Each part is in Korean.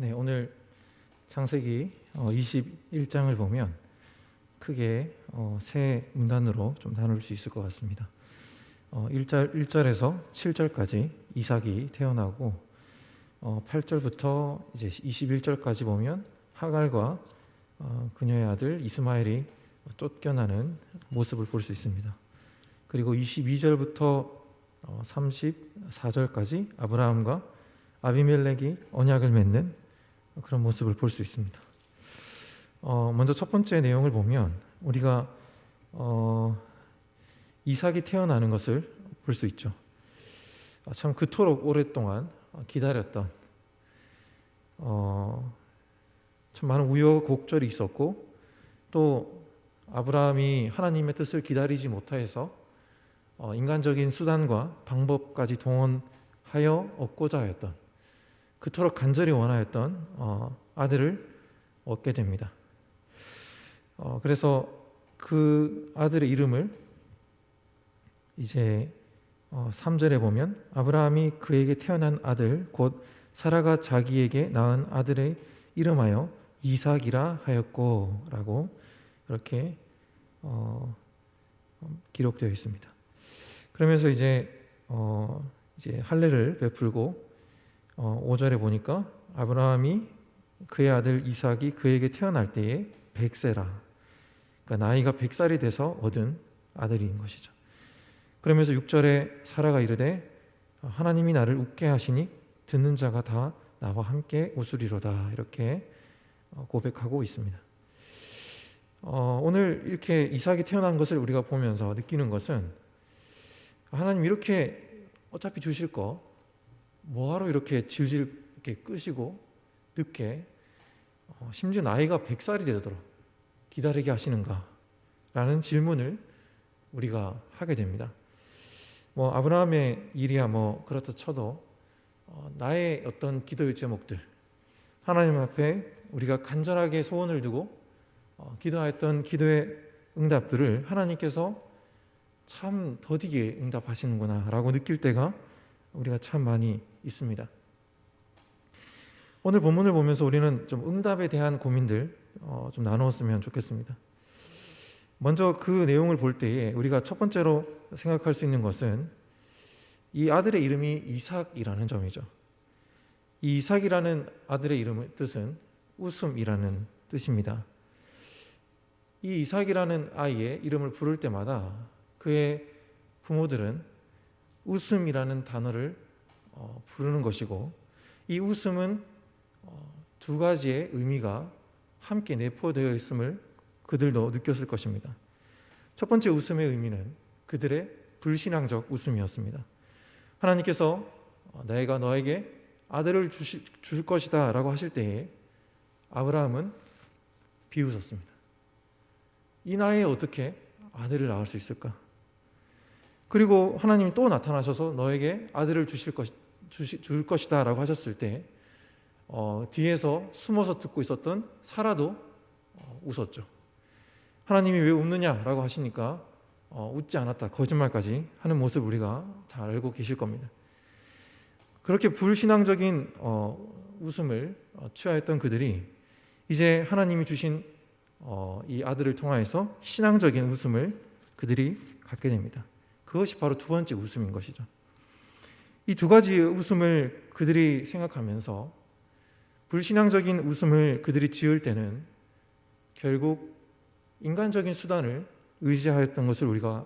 네, 오늘 창세기 21장을 보면 크게 세 문단으로 좀 나눌 수 있을 것 같습니다. 1절에서 7절까지 이삭이 태어나고 8절부터 이제 21절까지 보면 하갈과 그녀의 아들 이스마엘이 쫓겨나는 모습을 볼 수 있습니다. 그리고 22절부터 34절까지 아브라함과 아비멜렉이 언약을 맺는 그런 모습을 볼 수 있습니다. 먼저 첫 번째 내용을 보면 우리가 이삭이 태어나는 것을 볼 수 있죠. 참 그토록 오랫동안 기다렸던 참 많은 우여곡절이 있었고, 또 아브라함이 하나님의 뜻을 기다리지 못해서 인간적인 수단과 방법까지 동원하여 얻고자 하였던, 그토록 간절히 원하였던 아들을 얻게 됩니다. 그래서 그 아들의 이름을 이제 3절에 보면 아브라함이 그에게 태어난 아들 곧 사라가 자기에게 낳은 아들의 이름하여 이삭이라 하였고 라고 이렇게 기록되어 있습니다. 그러면서 이제 할례를 베풀고 5절에 보니까 아브라함이 그의 아들 이삭이 그에게 태어날 때에 100세라, 그러니까 나이가 100살이 돼서 얻은 아들인 것이죠. 그러면서 6절에 사라가 이르되 하나님이 나를 웃게 하시니 듣는 자가 다 나와 함께 웃으리로다, 이렇게 고백하고 있습니다. 오늘 이렇게 이삭이 태어난 것을 우리가 보면서 느끼는 것은, 하나님 이렇게 어차피 주실 거 뭐하러 이렇게 질질 이렇게 끄시고 늦게 심지어 나이가 100살이 되도록 기다리게 하시는가 라는 질문을 우리가 하게 됩니다. 아브라함의 일이야 그렇다 쳐도 나의 어떤 기도의 제목들, 하나님 앞에 우리가 간절하게 소원을 두고 기도하였던 기도의 응답들을 하나님께서 참 더디게 응답하시는구나 라고 느낄 때가 우리가 참 많이 있습니다. 오늘 본문을 보면서 우리는 좀 응답에 대한 고민들 좀 나누었으면 좋겠습니다. 먼저 그 내용을 볼 때에 우리가 첫 번째로 생각할 수 있는 것은 이 아들의 이름이 이삭이라는 점이죠. 이 이삭이라는 아들의 이름의 뜻은 웃음이라는 뜻입니다. 이 이삭이라는 아이의 이름을 부를 때마다 그의 부모들은 웃음이라는 단어를 부르는 것이고, 이 웃음은 두 가지의 의미가 함께 내포되어 있음을 그들도 느꼈을 것입니다. 첫 번째 웃음의 의미는 그들의 불신앙적 웃음이었습니다. 하나님께서 내가 너에게 아들을 줄 것이다 라고 하실 때에 아브라함은 비웃었습니다. 이 나이에 어떻게 아들을 낳을 수 있을까? 그리고 하나님이 또 나타나셔서 너에게 아들을 줄 것이다 라고 하셨을 때 뒤에서 숨어서 듣고 있었던 사라도 웃었죠. 하나님이 왜 웃느냐라고 하시니까 웃지 않았다, 거짓말까지 하는 모습을 우리가 다 알고 계실 겁니다. 그렇게 불신앙적인 웃음을 취하였던 그들이 이제 하나님이 주신 이 아들을 통하여서 신앙적인 웃음을 그들이 갖게 됩니다. 그것이 바로 두 번째 웃음인 것이죠. 이 두 가지 웃음을 그들이 생각하면서 불신앙적인 웃음을 그들이 지을 때는 결국 인간적인 수단을 의지하였던 것을 우리가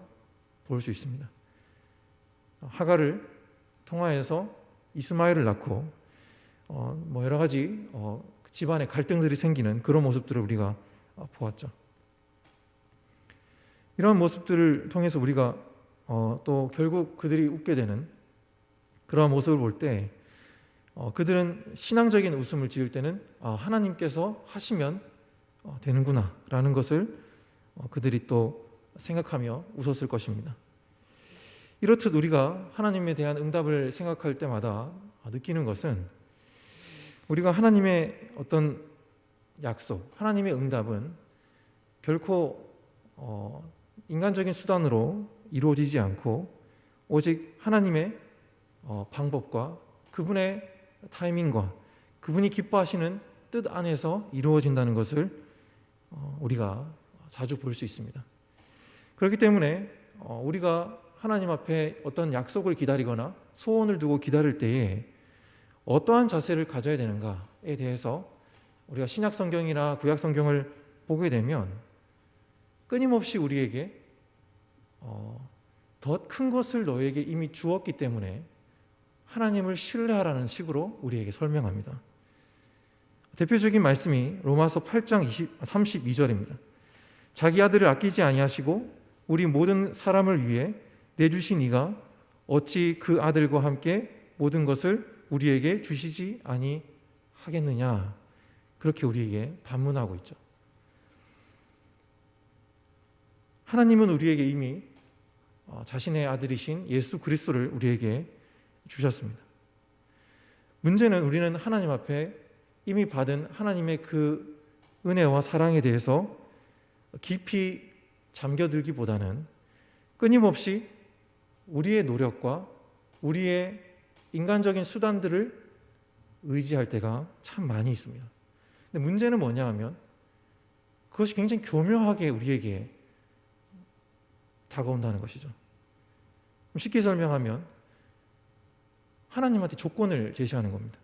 볼 수 있습니다. 하갈을 통하여서 이스마엘을 낳고 여러 가지 집안의 갈등들이 생기는 그런 모습들을 우리가 보았죠. 이런 모습들을 통해서 우리가 또 결국 그들이 웃게 되는 그러한 모습을 볼 때 그들은 신앙적인 웃음을 지을 때는 하나님께서 하시면 되는구나 라는 것을 그들이 또 생각하며 웃었을 것입니다. 이렇듯 우리가 하나님에 대한 응답을 생각할 때마다 느끼는 것은, 우리가 하나님의 어떤 약속, 하나님의 응답은 결코 인간적인 수단으로 이루어지지 않고 오직 하나님의 방법과 그분의 타이밍과 그분이 기뻐하시는 뜻 안에서 이루어진다는 것을 우리가 자주 볼 수 있습니다. 그렇기 때문에 우리가 하나님 앞에 어떤 약속을 기다리거나 소원을 두고 기다릴 때에 어떠한 자세를 가져야 되는가에 대해서 우리가 신약 성경이나 구약 성경을 보게 되면 끊임없이 우리에게 더 큰 것을 너에게 이미 주었기 때문에 하나님을 신뢰하라는 식으로 우리에게 설명합니다. 대표적인 말씀이 로마서 8장 32절입니다. 자기 아들을 아끼지 아니하시고 우리 모든 사람을 위해 내주신 이가 어찌 그 아들과 함께 모든 것을 우리에게 주시지 아니하겠느냐, 그렇게 우리에게 반문하고 있죠. 하나님은 우리에게 이미 자신의 아들이신 예수 그리스도를 우리에게 주셨습니다. 문제는 우리는 하나님 앞에 이미 받은 하나님의 그 은혜와 사랑에 대해서 깊이 잠겨들기보다는 끊임없이 우리의 노력과 우리의 인간적인 수단들을 의지할 때가 참 많이 있습니다. 근데 문제는 뭐냐 하면 그것이 굉장히 교묘하게 우리에게 다가온다는 것이죠. 쉽게 설명하면 하나님한테 조건을 제시하는 겁니다.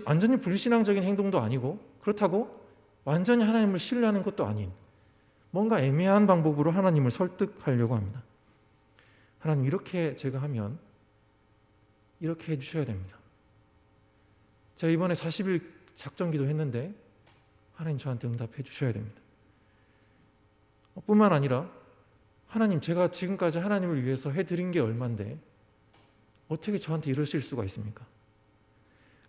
완전히 불신앙적인 행동도 아니고 그렇다고 완전히 하나님을 신뢰하는 것도 아닌 뭔가 애매한 방법으로 하나님을 설득하려고 합니다. 하나님, 이렇게 제가 하면 이렇게 해주셔야 됩니다. 제가 이번에 40일 작정기도 했는데 하나님 저한테 응답해 주셔야 됩니다. 뿐만 아니라 하나님, 제가 지금까지 하나님을 위해서 해드린 게 얼만데 어떻게 저한테 이러실 수가 있습니까?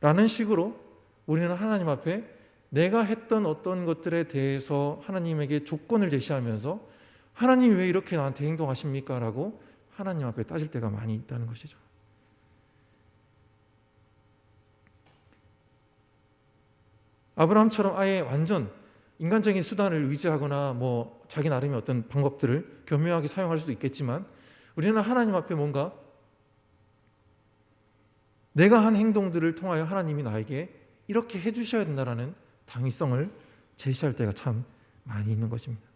라는 식으로 우리는 하나님 앞에 내가 했던 어떤 것들에 대해서 하나님에게 조건을 제시하면서 하나님이 왜 이렇게 나한테 행동하십니까? 라고 하나님 앞에 따질 때가 많이 있다는 것이죠. 아브라함처럼 아예 완전 인간적인 수단을 의지하거나 뭐 자기 나름의 어떤 방법들을 교묘하게 사용할 수도 있겠지만 우리는 하나님 앞에 뭔가 내가 한 행동들을 통하여 하나님이 나에게 이렇게 해주셔야 된다라는 당위성을 제시할 때가 참 많이 있는 것입니다.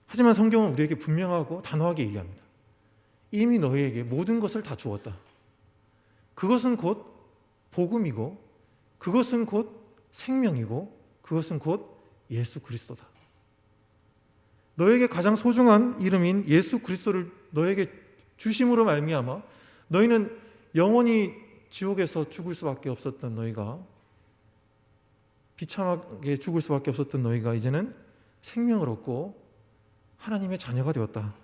하지만 성경은 우리에게 분명하고 단호하게 얘기합니다. 이미 너희에게 모든 것을 다 주었다. 그것은 곧 복음이고 그것은 곧 생명이고 그것은 곧 예수 그리스도다. 너에게 가장 소중한 이름인 예수 그리스도를 너에게 주심으로 말미암아 너희는 영원히 지옥에서 죽을 수밖에 없었던 너희가, 비참하게 죽을 수밖에 없었던 너희가 이제는 생명을 얻고 하나님의 자녀가 되었다.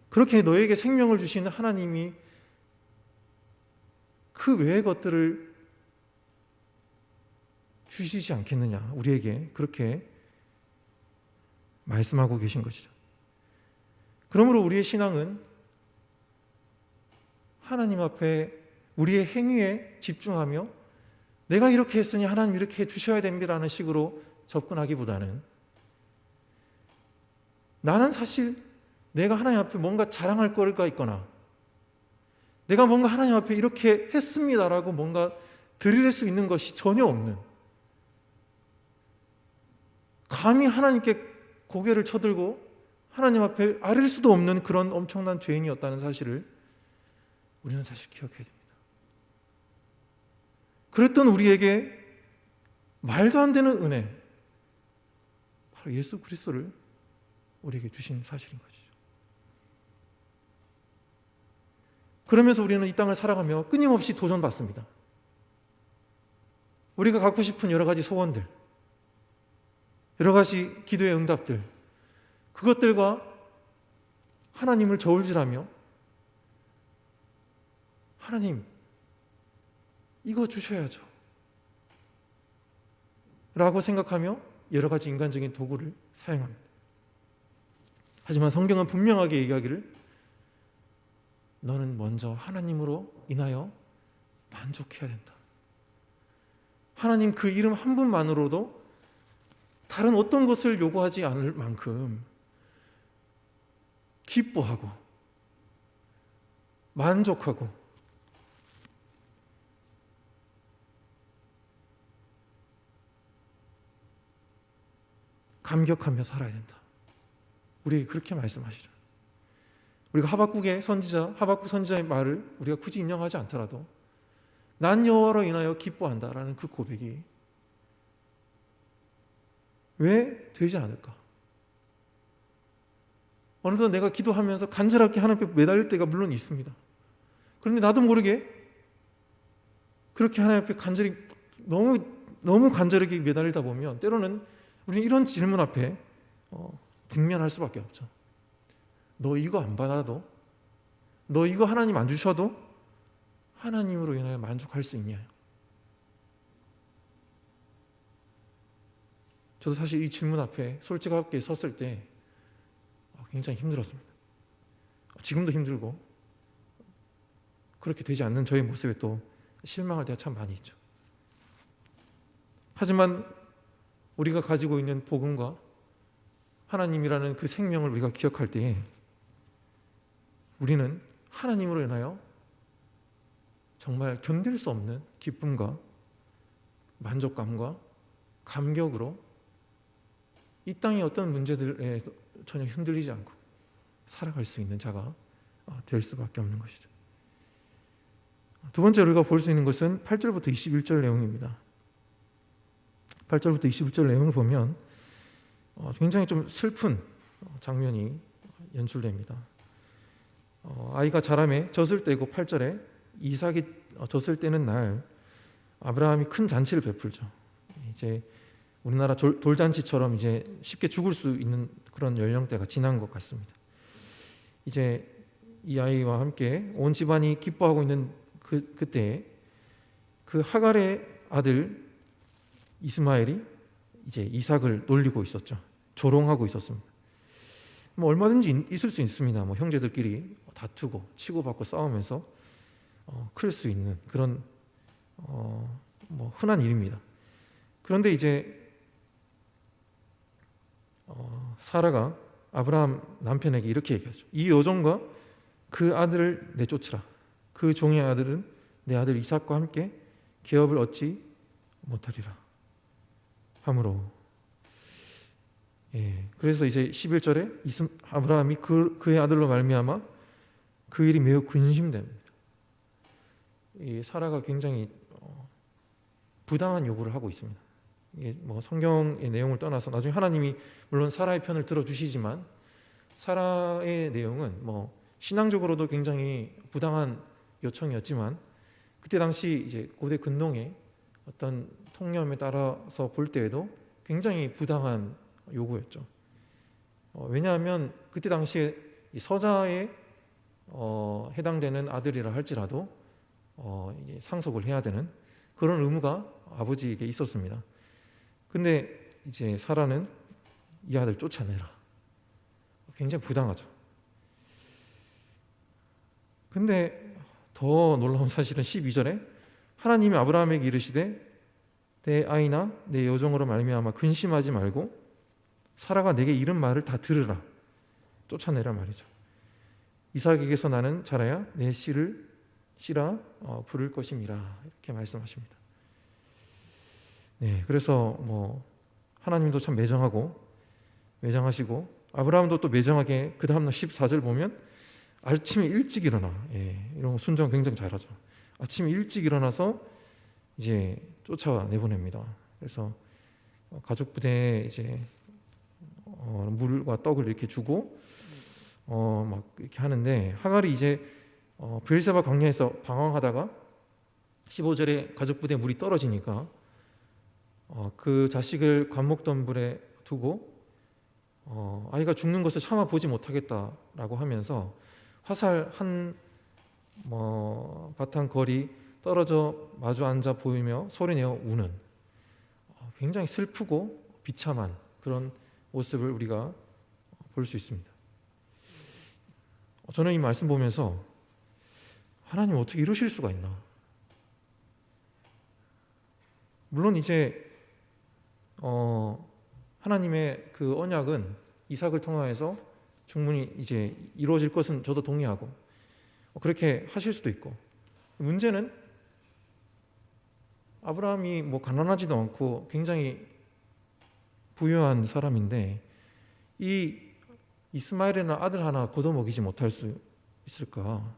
그렇게 너에게 생명을 주시는 하나님이 그 외의 것들을 주시지 않겠느냐, 우리에게 그렇게 말씀하고 계신 것이죠. 그러므로 우리의 신앙은 하나님 앞에 우리의 행위에 집중하며 내가 이렇게 했으니 하나님 이렇게 해주셔야 됩니다라는 식으로 접근하기보다는 나는 사실 내가 하나님 앞에 뭔가 자랑할 거리가 있거나 내가 뭔가 하나님 앞에 이렇게 했습니다라고 뭔가 드릴 수 있는 것이 전혀 없는, 감히 하나님께 고개를 쳐들고 하나님 앞에 아릴 수도 없는 그런 엄청난 죄인이었다는 사실을 우리는 사실 기억해야 됩니다. 그랬던 우리에게 말도 안 되는 은혜, 바로 예수 그리스도를 우리에게 주신 사실인 것이죠. 그러면서 우리는 이 땅을 살아가며 끊임없이 도전받습니다. 우리가 갖고 싶은 여러 가지 소원들, 여러 가지 기도의 응답들, 그것들과 하나님을 저울질하며 하나님 이거 주셔야죠 라고 생각하며 여러 가지 인간적인 도구를 사용합니다. 하지만 성경은 분명하게 얘기하기를 너는 먼저 하나님으로 인하여 만족해야 된다. 하나님 그 이름 한 분만으로도 다른 어떤 것을 요구하지 않을 만큼 기뻐하고 만족하고 감격하며 살아야 된다. 우리에게 그렇게 말씀하시죠. 우리가 하박국 선지자의 말을 우리가 굳이 인용하지 않더라도 난 여호와로 인하여 기뻐한다라는 그 고백이 왜 되지 않을까? 어느덧 내가 기도하면서 간절하게 하나님 앞에 매달릴 때가 물론 있습니다. 그런데 나도 모르게 그렇게 하나님 앞에 간절히 너무 간절하게 매달리다 보면 때로는 우리는 이런 질문 앞에 직면할 수밖에 없죠. 너 이거 안 받아도, 너 이거 하나님 안 주셔도 하나님으로 인하여 만족할 수 있냐? 저도 사실 이 질문 앞에 솔직하게 섰을 때 굉장히 힘들었습니다. 지금도 힘들고 그렇게 되지 않는 저의 모습에 또 실망할 때가 참 많이 있죠. 하지만 우리가 가지고 있는 복음과 하나님이라는 그 생명을 우리가 기억할 때에 우리는 하나님으로 인하여 정말 견딜 수 없는 기쁨과 만족감과 감격으로 이 땅의 어떤 문제들에 전혀 흔들리지 않고 살아갈 수 있는 자가 될 수밖에 없는 것이죠. 두 번째로 우리가 볼 수 있는 것은 8절부터 21절 내용입니다. 8절부터 21절 내용을 보면 굉장히 좀 슬픈 장면이 연출됩니다. 아이가 자라매 젖을 떼고 8절에 이삭이 젖을 떼는 날 아브라함이 큰 잔치를 베풀죠. 이제 우리나라 돌잔치처럼 이제 쉽게 죽을 수 있는 그런 연령대가 지난 것 같습니다. 이제 이 아이와 함께 온 집안이 기뻐하고 있는 그때 그 하갈의 아들 이스마엘이 이제 이삭을 놀리고 있었죠. 조롱하고 있었습니다. 뭐 얼마든지 있을 수 있습니다. 뭐 형제들끼리 다투고 치고받고 싸우면서 클 수 있는 그런 뭐 흔한 일입니다. 그런데 이제 사라가 아브라함 남편에게 이렇게 얘기하죠. 이 여종과 그 아들을 내쫓으라. 그 종의 아들은 내 아들 이삭과 함께 기업을 얻지 못하리라 하므로, 그래서 이제 11절에 아브라함이 그의 아들로 말미암아 그 일이 매우 근심됩니다. 이 사라가 굉장히 부당한 요구를 하고 있습니다. 이게 뭐 성경의 내용을 떠나서 나중에 하나님이 물론 사라의 편을 들어주시지만 사라의 내용은 뭐 신앙적으로도 굉장히 부당한 요청이었지만 그때 당시 이제 고대 근동의 어떤 통념에 따라서 볼 때에도 굉장히 부당한 요구였죠. 왜냐하면 그때 당시에 이 서자에 해당되는 아들이라 할지라도 이제 상속을 해야 되는 그런 의무가 아버지에게 있었습니다. 근데 이제 사라는 이 아들 쫓아내라. 굉장히 부당하죠. 근데 더 놀라운 사실은 12절에 하나님이 아브라함에게 이르시되 내 아이나 내 여종으로 말미암아 근심하지 말고 사라가 내게 이른 말을 다 들으라. 쫓아내라 말이죠. 이삭에게서 나는 자라야 내 씨를 씨라 부를 것임이라 이렇게 말씀하십니다. 네, 그래서 뭐 하나님도 참 매정하시고 아브라함도 또 매정하게 그 다음날 14절 보면 아침에 일찍 일어나, 이런 거 순종 굉장히 잘하죠. 아침에 일찍 일어나서 이제 쫓아내보냅니다. 그래서 가족 부대에 이제 물과 떡을 이렇게 주고 막 이렇게 하는데 하갈이 이제 브엘세바 광야에서 방황하다가 15절에 가족 부대에 물이 떨어지니까 그 자식을 관목덤불에 두고 아이가 죽는 것을 참아 보지 못하겠다라고 하면서 화살 한 바탕 거리 떨어져 마주 앉아 보이며 소리내어 우는 굉장히 슬프고 비참한 그런 모습을 우리가 볼 수 있습니다. 저는 이 말씀 보면서 하나님 어떻게 이러실 수가 있나? 물론 이제 하나님의 그 언약은 이삭을 통하여서 충분히 이제 이루어질 것은 저도 동의하고 그렇게 하실 수도 있고, 문제는 아브라함이 뭐 가난하지도 않고 굉장히 부유한 사람인데 이 이스마엘이라는 아들 하나 걷어먹이지 못할 수 있을까?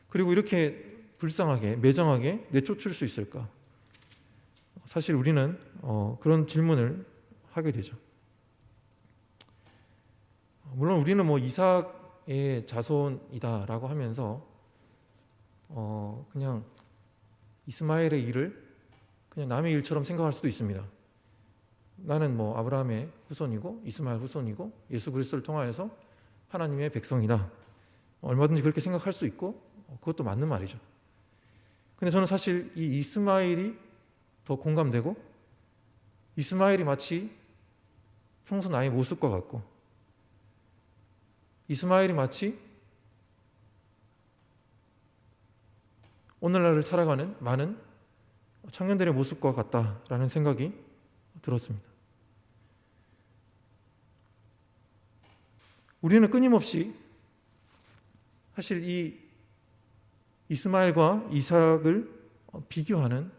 그리고 이렇게 불쌍하게 매정하게 내쫓을 수 있을까? 사실 우리는 그런 질문을 하게 되죠. 물론 우리는 뭐 이삭의 자손이다라고 하면서 그냥 이스마엘의 일을 그냥 남의 일처럼 생각할 수도 있습니다. 나는 뭐 아브라함의 후손이고 이스마엘 후손이고 예수 그리스도를 통하여서 하나님의 백성이다. 얼마든지 그렇게 생각할 수 있고 그것도 맞는 말이죠. 근데 저는 사실 이 이스마엘이 더 공감되고 이스마엘이 마치 평소 나의 모습과 같고 이스마엘이 마치 오늘날을 살아가는 많은 청년들의 모습과 같다라는 생각이 들었습니다. 우리는 끊임없이 사실 이 이스마엘과 이삭을 비교하는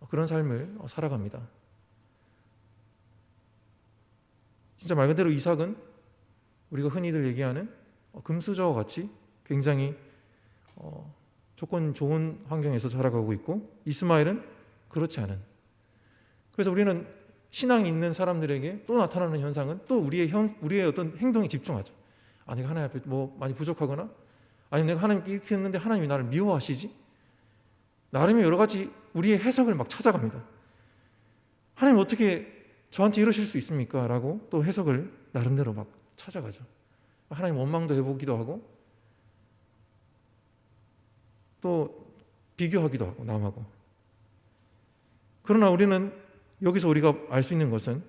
그런 삶을 살아갑니다. 진짜 말 그대로 이삭은 우리가 흔히들 얘기하는 금수저와 같이 굉장히 조건 좋은 환경에서 자라가고 있고 이스마엘은 그렇지 않은. 그래서 우리는 신앙이 있는 사람들에게 또 나타나는 현상은 또 우리의 어떤 행동에 집중하죠. 내가 하나님 앞에 뭐 많이 부족하거나 아니면 내가 하나님께 이렇게 했는데 하나님이 나를 미워하시지? 나름의 여러 가지 우리의 해석을 막 찾아갑니다. 하나님 어떻게 저한테 이러실 수 있습니까? 라고 또 해석을 나름대로 막 찾아가죠. 하나님 원망도 해보기도 하고 또 비교하기도 하고 남하고. 그러나 우리는 여기서 우리가 알 수 있는 것은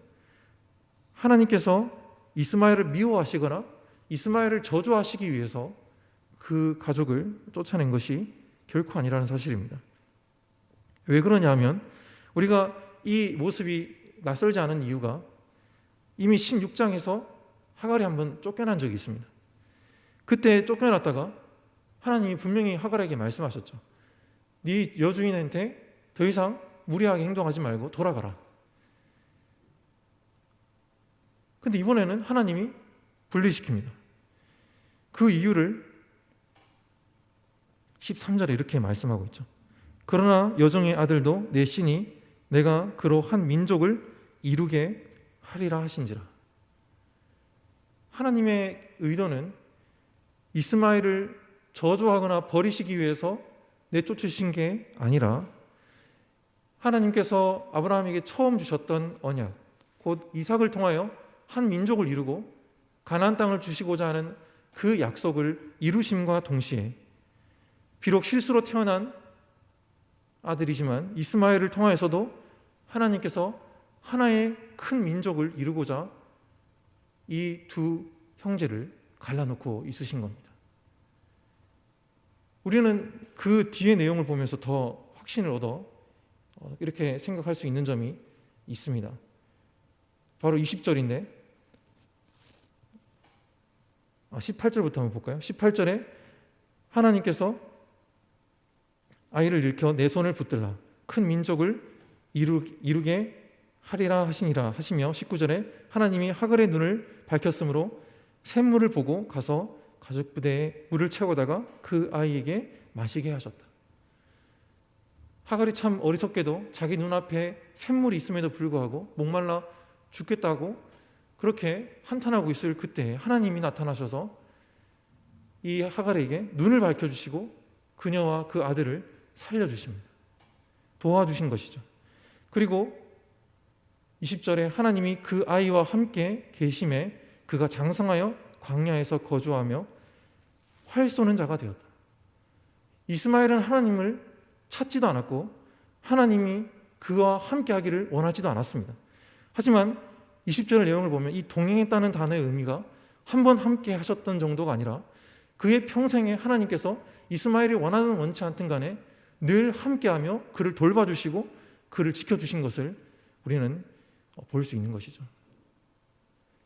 하나님께서 이스마엘을 미워하시거나 이스마엘을 저주하시기 위해서 그 가족을 쫓아낸 것이 결코 아니라는 사실입니다. 왜 그러냐면 우리가 이 모습이 낯설지 않은 이유가 이미 16장에서 하갈이 한번 쫓겨난 적이 있습니다. 그때 쫓겨났다가 하나님이 분명히 하갈에게 말씀하셨죠. 네 여주인한테 더 이상 무리하게 행동하지 말고 돌아가라. 근데 이번에는 하나님이 분리시킵니다. 그 이유를 13절에 이렇게 말씀하고 있죠. 그러나 여종의 아들도 내 신이 내가 그로 한 민족을 이루게 하리라 하신지라. 하나님의 의도는 이스마엘을 저주하거나 버리시기 위해서 내쫓으신 게 아니라 하나님께서 아브라함에게 처음 주셨던 언약, 곧 이삭을 통하여 한 민족을 이루고 가나안 땅을 주시고자 하는 그 약속을 이루심과 동시에 비록 실수로 태어난 아들이지만 이스마엘을 통하여서도 하나님께서 하나의 큰 민족을 이루고자 이 두 형제를 갈라놓고 있으신 겁니다. 우리는 그 뒤의 내용을 보면서 더 확신을 얻어 이렇게 생각할 수 있는 점이 있습니다. 바로 20절인데 18절부터 한번 볼까요? 18절에 하나님께서 아이를 일으켜 내 손을 붙들라 큰 민족을 이루게 하리라 하시니라 하시며 19절에 하나님이 하갈의 눈을 밝혔으므로 샘물을 보고 가서 가죽 부대에 물을 채우다가 그 아이에게 마시게 하셨다. 하갈이 참 어리석게도 자기 눈앞에 샘물이 있음에도 불구하고 목말라 죽겠다고 그렇게 한탄하고 있을 그때 하나님이 나타나셔서 이 하갈에게 눈을 밝혀주시고 그녀와 그 아들을 살려주십니다. 도와주신 것이죠. 그리고 20절에 하나님이 그 아이와 함께 계심에 그가 장성하여 광야에서 거주하며 활 쏘는 자가 되었다. 이스마엘은 하나님을 찾지도 않았고 하나님이 그와 함께 하기를 원하지도 않았습니다. 하지만 20절 내용을 보면 이 동행했다는 단어의 의미가 한 번 함께 하셨던 정도가 아니라 그의 평생에 하나님께서 이스마엘이 원하든 원치 않든 간에 늘 함께하며 그를 돌봐주시고 그를 지켜주신 것을 우리는 볼 수 있는 것이죠.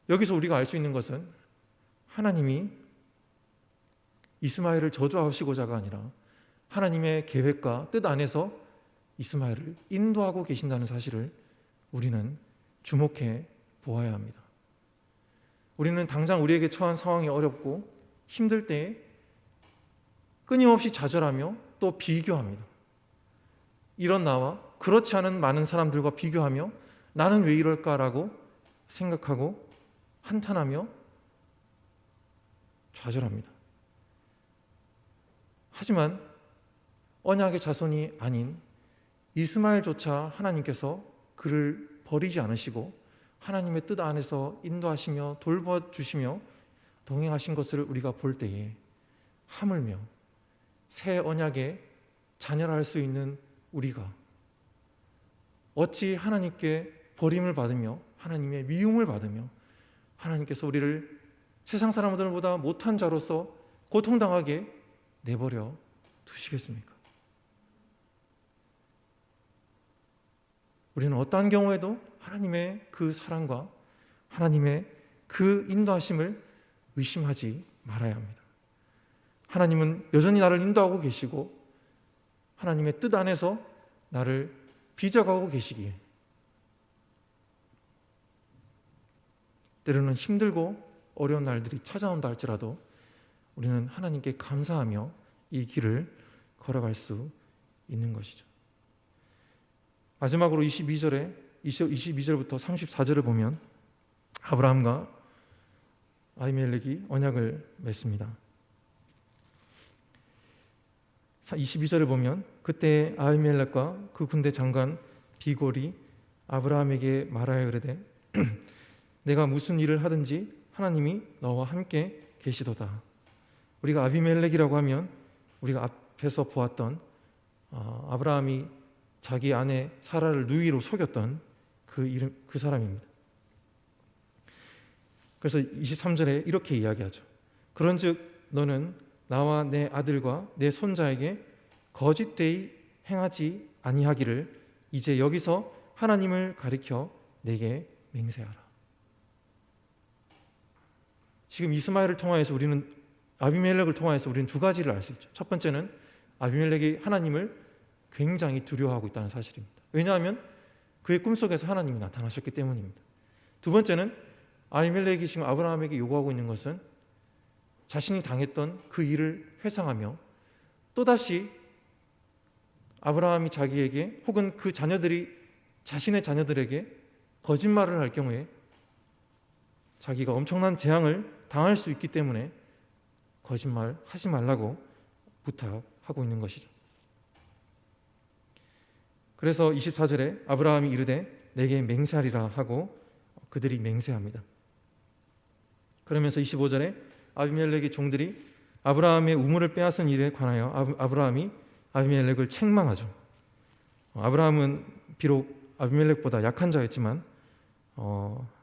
여기서 우리가 알 수 있는 것은 하나님이 이스마엘을 저주하시고자가 아니라 하나님의 계획과 뜻 안에서 이스마엘을 인도하고 계신다는 사실을 우리는 주목해 보아야 합니다. 우리는 당장 우리에게 처한 상황이 어렵고 힘들 때에 끊임없이 좌절하며 또 비교합니다. 이런 나와 그렇지 않은 많은 사람들과 비교하며 나는 왜 이럴까라고 생각하고 한탄하며 좌절합니다. 하지만 언약의 자손이 아닌 이스마엘조차 하나님께서 그를 버리지 않으시고 하나님의 뜻 안에서 인도하시며 돌봐주시며 동행하신 것을 우리가 볼 때에 하물며 새 언약의 자녀라 할 수 있는 우리가 어찌 하나님께 버림을 받으며 하나님의 미움을 받으며 하나님께서 우리를 세상 사람들보다 못한 자로서 고통당하게 내버려 두시겠습니까? 우리는 어떠한 경우에도 하나님의 그 사랑과 하나님의 그 인도하심을 의심하지 말아야 합니다. 하나님은 여전히 나를 인도하고 계시고 하나님의 뜻 안에서 나를 빚어가고 계시기에 때로는 힘들고 어려운 날들이 찾아온다 할지라도 우리는 하나님께 감사하며 이 길을 걸어갈 수 있는 것이죠. 마지막으로 22절부터 34절을 보면 아브라함과 아비멜렉이 언약을 맺습니다. 22절을 보면 그때 아비멜렉과 그 군대 장관 비골이 아브라함에게 말하여 이르되 내가 무슨 일을 하든지 하나님이 너와 함께 계시도다. 우리가 아비멜렉이라고 하면 우리가 앞에서 보았던 아브라함이 자기 아내 사라를 누이로 속였던 그 사람입니다. 그래서 23절에 이렇게 이야기하죠. 그런즉 너는 나와 내 아들과 내 손자에게 거짓되이 행하지 아니하기를 이제 여기서 하나님을 가리켜 내게 맹세하라. 지금 이스마엘을 통하여서 우리는 아비멜렉을 통하여서 우리는 두 가지를 알 수 있죠. 첫 번째는 아비멜렉이 하나님을 굉장히 두려워하고 있다는 사실입니다. 왜냐하면 그의 꿈속에서 하나님이 나타나셨기 때문입니다. 두 번째는 아비멜렉이 지금 아브라함에게 요구하고 있는 것은 자신이 당했던 그 일을 회상하며 또다시 아브라함이 자기에게 혹은 그 자녀들이 자신의 자녀들에게 거짓말을 할 경우에 자기가 엄청난 재앙을 당할 수 있기 때문에 거짓말 하지 말라고 부탁하고 있는 것이죠. 그래서 24절에 아브라함이 이르되 내게 맹세하리라 하고 그들이 맹세합니다. 그러면서 25절에 아비멜렉의 종들이 아브라함의 우물을 빼앗은 일에 관하여 아브라함이 아비멜렉을 책망하죠. 아브라함은 비록 아비멜렉보다 약한 자였지만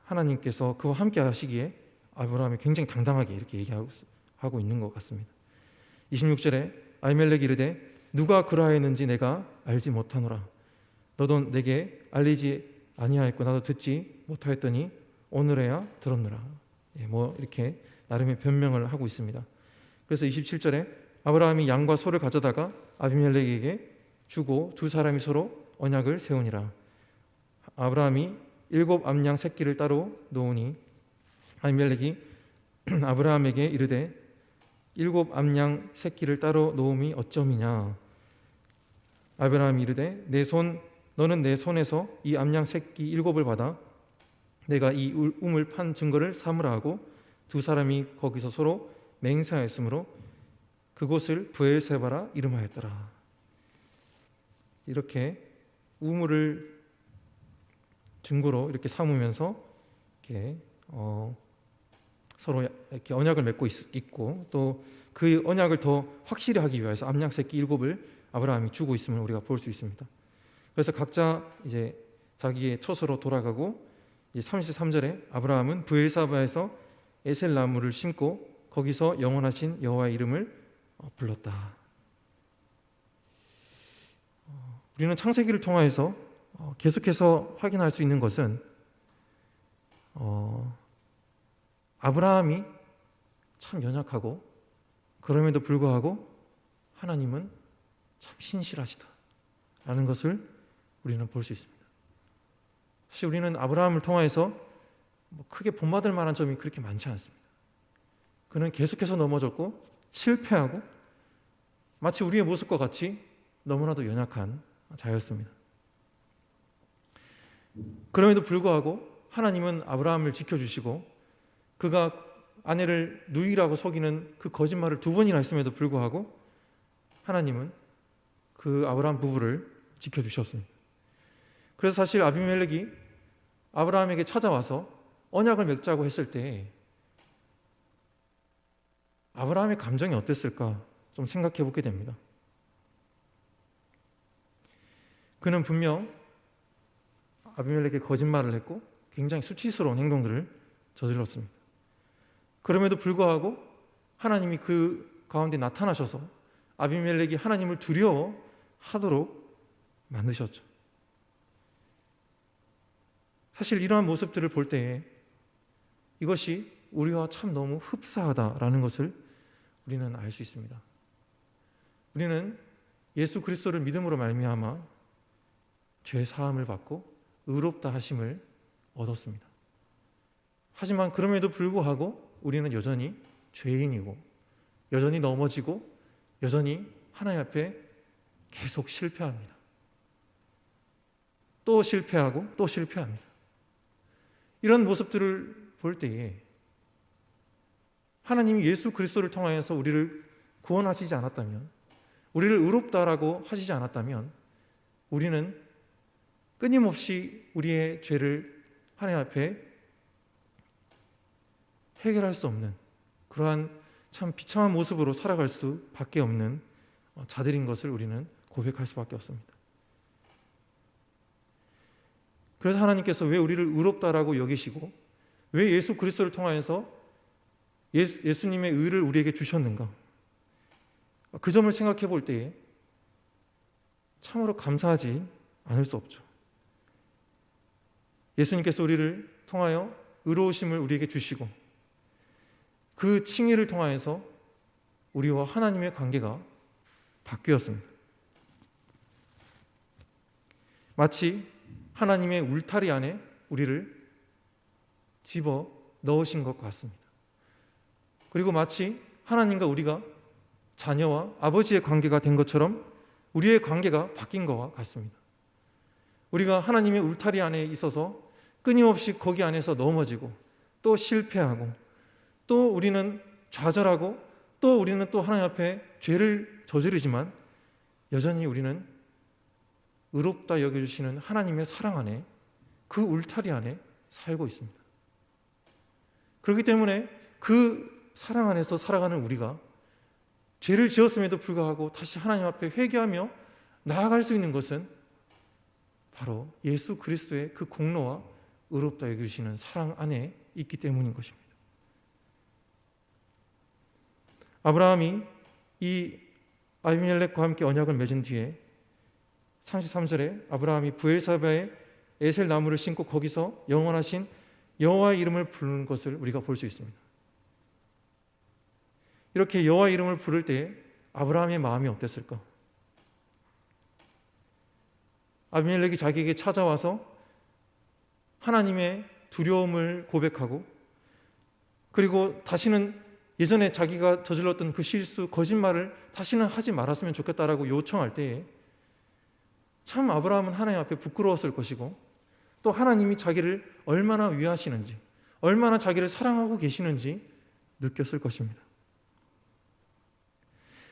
하나님께서 그와 함께 하시기에 아브라함이 굉장히 당당하게 이렇게 얘기하고 있는 것 같습니다. 26절에 아비멜렉이 이르되 누가 그러하였는지 내가 알지 못하노라. 너도 내게 알리지 아니하였고 나도 듣지 못하였더니 오늘에야 들었노라. 이렇게 나름의 변명을 하고 있습니다. 그래서 27절에 아브라함이 양과 소를 가져다가 아비멜렉에게 주고 두 사람이 서로 언약을 세우니라. 아브라함이 7 암양 새끼를 따로 놓으니 아비멜렉이 아브라함에게 이르되 7 암양 새끼를 따로 놓음이 어쩌미냐. 아브라함이 이르되 너는 내 손에서 이 암양 새끼 7을 받아 내가 이 우물 판 증거를 삼으라 하고 두 사람이 거기서 서로 맹세하였으므로 그곳을 브엘세바라 이름하였더라. 이렇게 우물을 증거로 이렇게 삼으면서 이렇게 서로 이렇게 언약을 맺고 있고 또 그 언약을 더 확실히 하기 위해서 암양 새끼 7을 아브라함이 주고 있음을 우리가 볼 수 있습니다. 그래서 각자 이제 자기의 처소로 돌아가고 33절에 아브라함은 브엘사바에서 에셀 나무를 심고 거기서 영원하신 여호와의 이름을 불렀다. 우리는 창세기를 통하여서 계속해서 확인할 수 있는 것은 아브라함이 참 연약하고 그럼에도 불구하고 하나님은 참 신실하시다라는 것을 우리는 볼 수 있습니다. 사실 우리는 아브라함을 통하여서 크게 본받을 만한 점이 그렇게 많지 않습니다. 그는 계속해서 넘어졌고 실패하고 마치 우리의 모습과 같이 너무나도 연약한 자였습니다. 그럼에도 불구하고 하나님은 아브라함을 지켜주시고 그가 아내를 누이라고 속이는 그 거짓말을 2번이나 했음에도 불구하고 하나님은 그 아브라함 부부를 지켜주셨습니다. 그래서 사실 아비멜렉이 아브라함에게 찾아와서 언약을 맺자고 했을 때 아브라함의 감정이 어땠을까 좀 생각해 보게 됩니다. 그는 분명 아비멜렉에게 거짓말을 했고 굉장히 수치스러운 행동들을 저질렀습니다. 그럼에도 불구하고 하나님이 그 가운데 나타나셔서 아비멜렉이 하나님을 두려워하도록 만드셨죠. 사실 이러한 모습들을 볼 때에 이것이 우리와 참 너무 흡사하다라는 것을 우리는 알 수 있습니다. 우리는 예수 그리스도를 믿음으로 말미암아 죄 사함을 받고 의롭다 하심을 얻었습니다. 하지만 그럼에도 불구하고 우리는 여전히 죄인이고 여전히 넘어지고 여전히 하나님 앞에 계속 실패합니다. 또 실패하고 또 실패합니다. 이런 모습들을 볼 때에 하나님이 예수 그리스도를 통하여서 우리를 구원하시지 않았다면, 우리를 의롭다라고 하시지 않았다면 우리는 끊임없이 우리의 죄를 하나님 앞에 해결할 수 없는 그러한 참 비참한 모습으로 살아갈 수밖에 없는 자들인 것을 우리는 고백할 수밖에 없습니다. 그래서 하나님께서 왜 우리를 의롭다라고 여기시고 왜 예수 그리스도를 통하여서 예수님의 의를 우리에게 주셨는가? 그 점을 생각해 볼 때에 참으로 감사하지 않을 수 없죠. 예수님께서 우리를 통하여 의로우심을 우리에게 주시고 그 칭의를 통하여서 우리와 하나님의 관계가 바뀌었습니다. 마치 하나님의 울타리 안에 우리를 집어 넣으신 것 같습니다. 그리고 마치 하나님과 우리가 자녀와 아버지의 관계가 된 것처럼 우리의 관계가 바뀐 것과 같습니다. 우리가 하나님의 울타리 안에 있어서 끊임없이 거기 안에서 넘어지고 또 실패하고 또 우리는 좌절하고 또 우리는 또 하나님 앞에 죄를 저지르지만 여전히 우리는 의롭다 여겨주시는 하나님의 사랑 안에 그 울타리 안에 살고 있습니다. 그렇기 때문에 그 사랑 안에서 살아가는 우리가 죄를 지었음에도 불구하고 다시 하나님 앞에 회개하며 나아갈 수 있는 것은 바로 예수 그리스도의 그 공로와 의롭다 여겨주시는 사랑 안에 있기 때문인 것입니다. 아브라함이 이 아비멜렉과 함께 언약을 맺은 뒤에 33절에 아브라함이 브엘사바에 에셀 나무를 심고 거기서 영원하신 여호와의 이름을 부르는 것을 우리가 볼 수 있습니다. 이렇게 여호와의 이름을 부를 때 아브라함의 마음이 어땠을까? 아비멜렉이 자기에게 찾아와서 하나님의 두려움을 고백하고 그리고 다시는 예전에 자기가 저질렀던 그 실수, 거짓말을 다시는 하지 말았으면 좋겠다라고 요청할 때에 참 아브라함은 하나님 앞에 부끄러웠을 것이고 또 하나님이 자기를 얼마나 위하시는지 얼마나 자기를 사랑하고 계시는지 느꼈을 것입니다.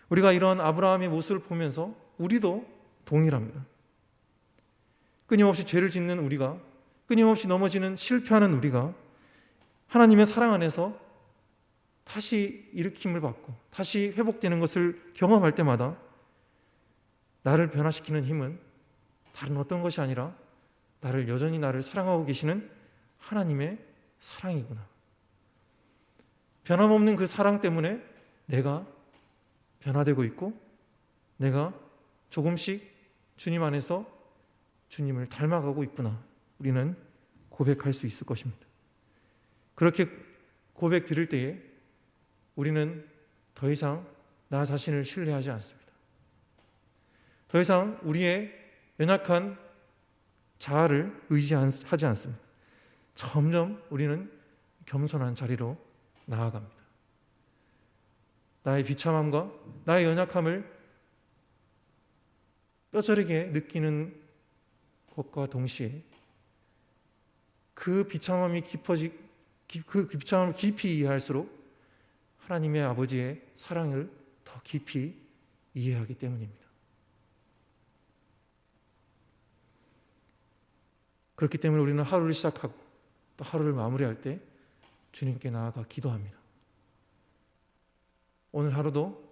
우리가 이런 아브라함의 모습을 보면서 우리도 동일합니다. 끊임없이 죄를 짓는 우리가 끊임없이 넘어지는 실패하는 우리가 하나님의 사랑 안에서 다시 일으킴을 받고 다시 회복되는 것을 경험할 때마다 나를 변화시키는 힘은 다른 어떤 것이 아니라 여전히 나를 사랑하고 계시는 하나님의 사랑이구나. 변함없는 그 사랑 때문에 내가 변화되고 있고 내가 조금씩 주님 안에서 주님을 닮아가고 있구나. 우리는 고백할 수 있을 것입니다. 그렇게 고백 드릴 때에 우리는 더 이상 나 자신을 신뢰하지 않습니다. 더 이상 우리의 연약한 자아를 의지하지 않습니다. 점점 우리는 겸손한 자리로 나아갑니다. 나의 비참함과 나의 연약함을 뼈저리게 느끼는 것과 동시에 그 비참함을 깊이 이해할수록 하나님의 아버지의 사랑을 더 깊이 이해하기 때문입니다. 그렇기 때문에 우리는 하루를 시작하고 또 하루를 마무리할 때 주님께 나아가 기도합니다. 오늘 하루도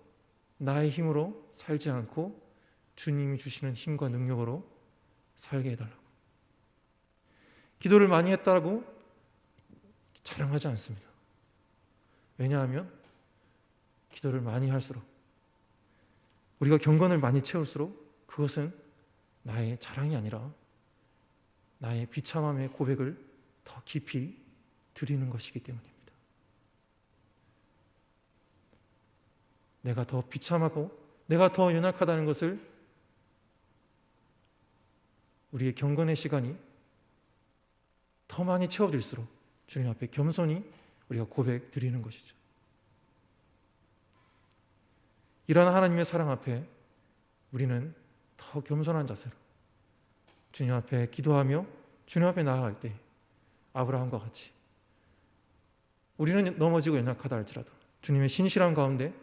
나의 힘으로 살지 않고 주님이 주시는 힘과 능력으로 살게 해달라고. 기도를 많이 했다고 자랑하지 않습니다. 왜냐하면 기도를 많이 할수록, 우리가 경건을 많이 채울수록 그것은 나의 자랑이 아니라 나의 비참함의 고백을 더 깊이 드리는 것이기 때문입니다. 내가 더 비참하고 내가 더 연약하다는 것을 우리의 경건의 시간이 더 많이 채워질수록 주님 앞에 겸손히 우리가 고백 드리는 것이죠. 이러한 하나님의 사랑 앞에 우리는 더 겸손한 자세로 주님 앞에 기도하며 주님 앞에 나아갈 때 아브라함과 같이 우리는 넘어지고 연약하다 할지라도 주님의 신실한 가운데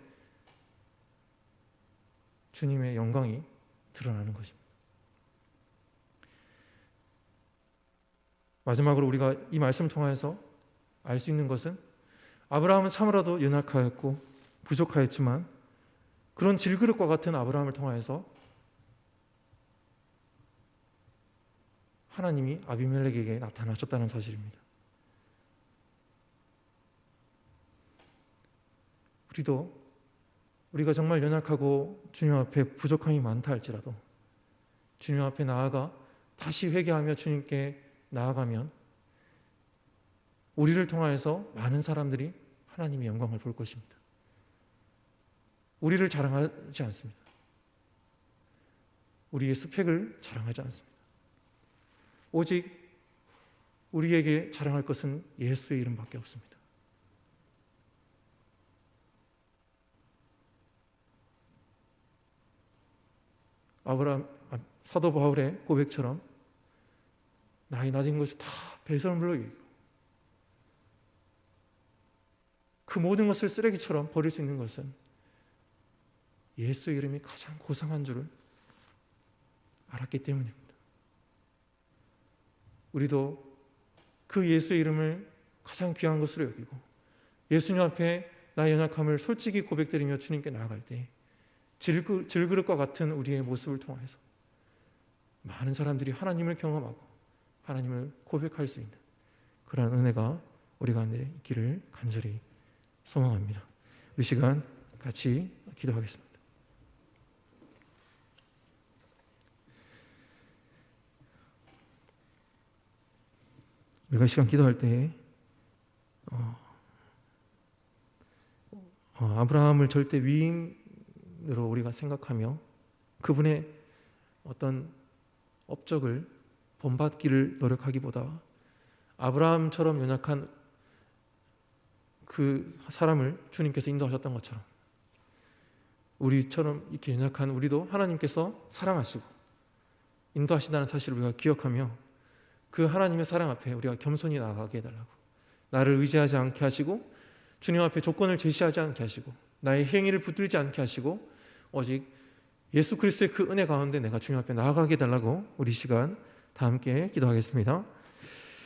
주님의 영광이 드러나는 것입니다. 마지막으로 우리가 이 말씀을 통해서 알 수 있는 것은 아브라함은 참으로도 연약하였고 부족하였지만 그런 질그릇과 같은 아브라함을 통하여서 하나님이 아비멜렉에게 나타나셨다는 사실입니다. 우리가 정말 연약하고 주님 앞에 부족함이 많다 할지라도 주님 앞에 나아가 다시 회개하며 주님께 나아가면 우리를 통하여서 많은 사람들이 하나님의 영광을 볼 것입니다. 우리를 자랑하지 않습니다. 우리의 스펙을 자랑하지 않습니다. 오직 우리에게 자랑할 것은 예수의 이름밖에 없습니다. 사도 바울의 고백처럼 나의 낮은 것이 다 배설물로 여기고 그 모든 것을 쓰레기처럼 버릴 수 있는 것은 예수의 이름이 가장 고상한 줄을 알았기 때문입니다. 우리도 그 예수의 이름을 가장 귀한 것으로 여기고 예수님 앞에 나의 연약함을 솔직히 고백드리며 주님께 나아갈 때 질그릇과 같은 우리의 모습을 통해서 많은 사람들이 하나님을 경험하고 하나님을 고백할 수 있는 그러한 은혜가 우리 가운데 있기를 간절히 소망합니다. 이 시간 같이 기도하겠습니다. 우리가 이 시간 기도할 때 아브라함을 절대 위인으로 우리가 생각하며 그분의 어떤 업적을 본받기를 노력하기보다 아브라함처럼 연약한 그 사람을 주님께서 인도하셨던 것처럼 우리처럼 이렇게 연약한 우리도 하나님께서 사랑하시고 인도하신다는 사실을 우리가 기억하며 그 하나님의 사랑 앞에 우리가 겸손히 나아가게 해달라고, 나를 의지하지 않게 하시고 주님 앞에 조건을 제시하지 않게 하시고 나의 행위를 붙들지 않게 하시고 오직 예수 그리스도의 그 은혜 가운데 내가 주님 앞에 나아가게 해달라고 우리 시간 다 함께 기도하겠습니다.